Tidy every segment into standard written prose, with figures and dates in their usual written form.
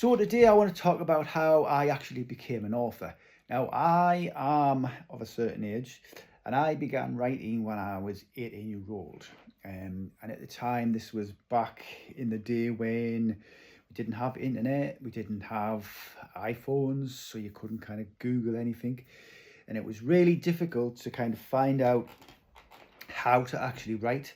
So today I want to talk about how I actually became an author. Now I am of a certain age and I began writing when I was 18 years old. And at the time, this was back in the day when we didn't have internet, we didn't have iPhones, so you couldn't kind of Google anything. And it was really difficult to kind of find out how to actually write.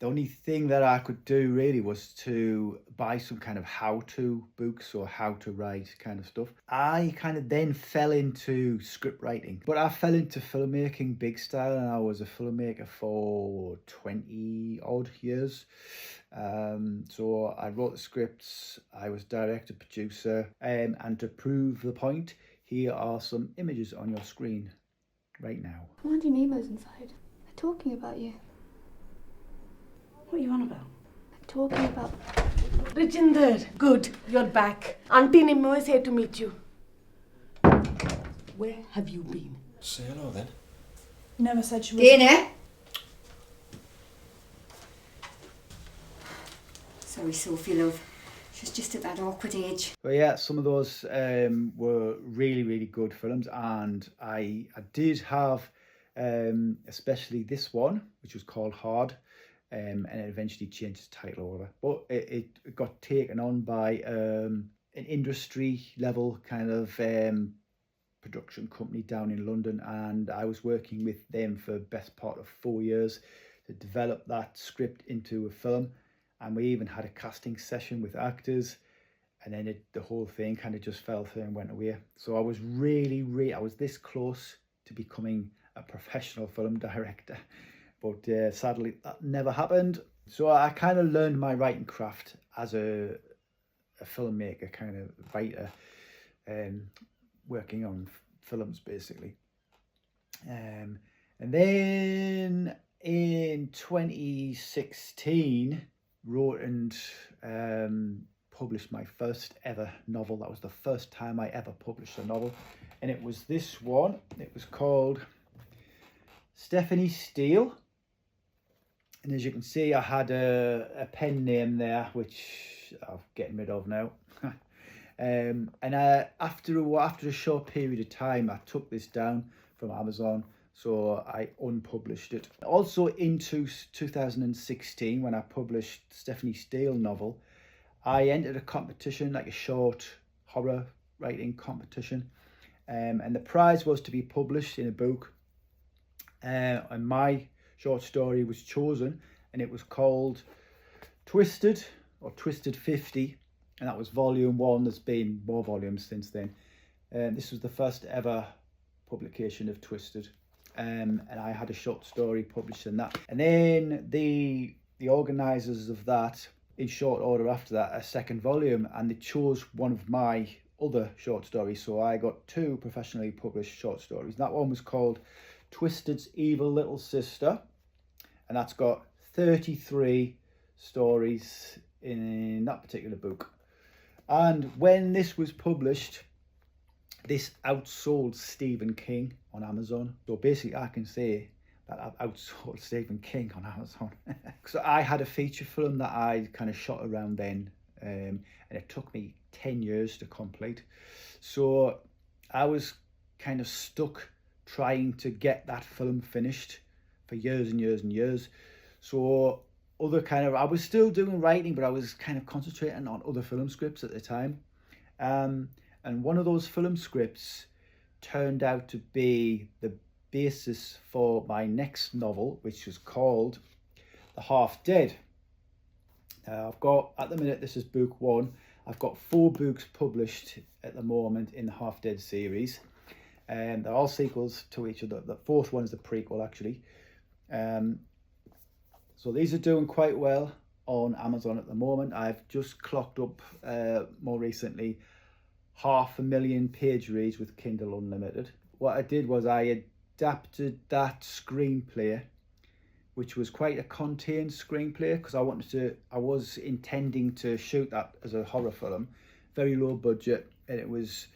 The only thing that I could do really was to buy some kind of how-to books or how to write kind of stuff. I kind of then fell into script writing, but I fell into filmmaking big style, and I was a filmmaker for 20 odd years. So I wrote the scripts, I was director, producer, and to prove the point, here are some images on your screen right now. Finding Nemo's inside. They're talking about you. What are you on about? They're talking about... Richinder, good, you're back. Auntie Nemo is here to meet you. Where have you been? Say hello then. You never said she was... Dana? Sorry, Sophie, love. She's just at that awkward age. But yeah, some of those were really, really good films, and I did have especially this one, which was called Hard, and it eventually changed its title over. But it got taken on by an industry level kind of production company down in London, and I was working with them for the best part of 4 years to develop that script into a film. And we even had a casting session with actors, and then the whole thing kind of just fell through and went away. So I was I was this close to becoming a professional film director, but sadly that never happened. So I kind of learned my writing craft as a filmmaker, kind of writer, working on films basically. And then in 2016, wrote and published my first ever novel. That was the first time I ever published a novel, and it was this one. It was called Stephanie Steele, and as you can see, I had a pen name there, which I'm getting rid of now. And after a short period of time, I took this down from Amazon, so I unpublished it. Also into 2016, when I published Stephanie Steele novel, I entered a competition, like a short horror writing competition, and the prize was to be published in a book, and my short story was chosen, and it was called Twisted, or Twisted 50, and that was volume 1. There's been more volumes since then. This was the first ever publication of Twisted. And I had a short story published in that. And then the organisers of that, in short order after that, a second volume, and they chose one of my other short stories. So I got 2 professionally published short stories. That one was called Twisted's Evil Little Sister, and that's got 33 stories in that particular book. And when this was published, this outsold Stephen King on Amazon. So basically I can say that I've outsold Stephen King on Amazon. So I had a feature film that I kind of shot around then, and it took me 10 years to complete. So I was kind of stuck trying to get that film finished for years and years and years. So I was still doing writing, but I was kind of concentrating on other film scripts at the time. And one of those film scripts turned out to be the basis for my next novel, which was called The Half Dead. I've got, at the minute, this is book 1. I've got 4 books published at the moment in the Half Dead series. And they're all sequels to each other. The 4th one is the prequel, actually. So these are doing quite well on Amazon at the moment. I've just clocked up more recently 500,000 page reads with Kindle Unlimited. What I did was I adapted that screenplay, which was quite a contained screenplay, because I was intending to shoot that as a horror film, very low budget, and it was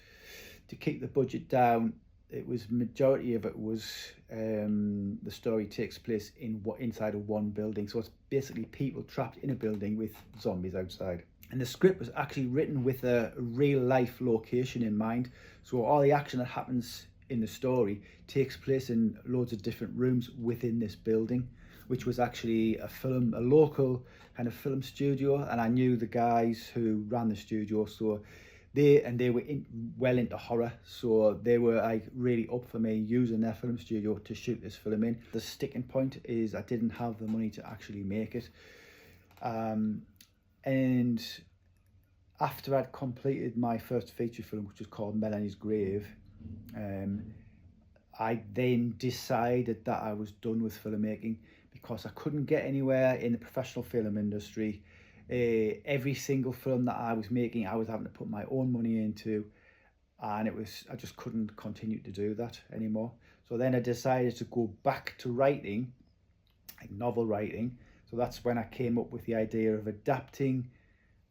to keep the budget down. It was, majority of it was the story takes place inside of one building, so it's basically people trapped in a building with zombies outside. And the script was actually written with a real life location in mind. So all the action that happens in the story takes place in loads of different rooms within this building, which was actually a local kind of film studio. And I knew the guys who ran the studio, so they were well into horror, so they were like really up for me using their film studio to shoot this film in. The sticking point is I didn't have the money to actually make it. And after I'd completed my first feature film, which was called Melanie's Grave, I then decided that I was done with filmmaking because I couldn't get anywhere in the professional film industry. Every single film that I was making, I was having to put my own money into, and I just couldn't continue to do that anymore. So then I decided to go back to writing, like novel writing. So that's when I came up with the idea of adapting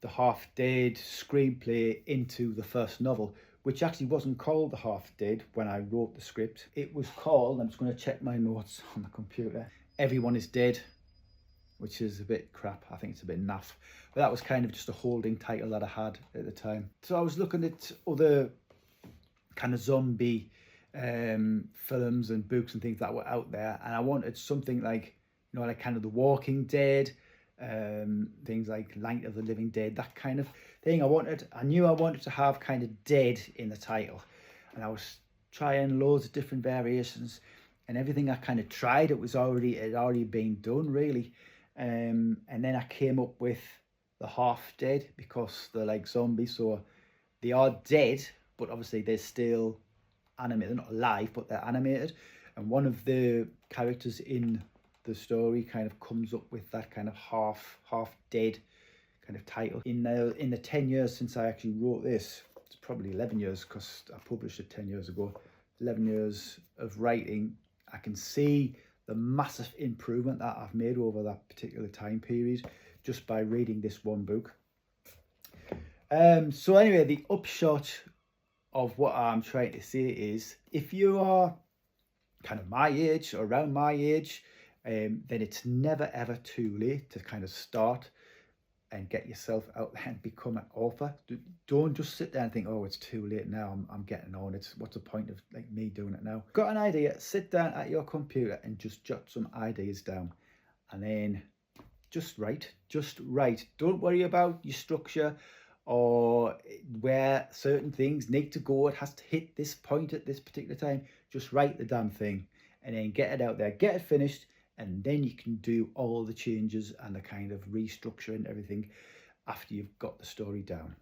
the Half Dead screenplay into the first novel, which actually wasn't called The Half Dead when I wrote the script. It was called, I'm just going to check my notes on the computer, Everyone is Dead, which is a bit crap. I think it's a bit naff. But that was kind of just a holding title that I had at the time. So I was looking at other kind of zombie films and books and things that were out there, and I wanted something like, you know, like kind of The Walking Dead, things like Night of the Living Dead, that kind of thing. I knew I wanted to have kind of dead in the title, and I was trying loads of different variations, and everything I kind of tried, it had already been done really. And then I came up with the Half Dead because they're like zombies, so they are dead, but obviously they're still animated. They're not alive, but they're animated. And one of the characters in the story kind of comes up with that kind of half dead kind of title. In the 10 years since I actually wrote this, it's probably 11 years because I published it 10 years ago, 11 years of writing, I can see the massive improvement that I've made over that particular time period just by reading this one book. So anyway, the upshot of what I'm trying to say is, if you are kind of my age or around my age, then it's never ever too late to kind of start and get yourself out there and become an author. Don't just sit there and think, oh, it's too late now, I'm getting on, what's the point of like me doing it now? Got an idea, sit down at your computer and just jot some ideas down, and then just write. Don't worry about your structure or where certain things need to go. It has to hit this point at this particular time. Just write the damn thing and then get it out there, get it finished, and then you can do all the changes and the kind of restructuring everything after you've got the story down.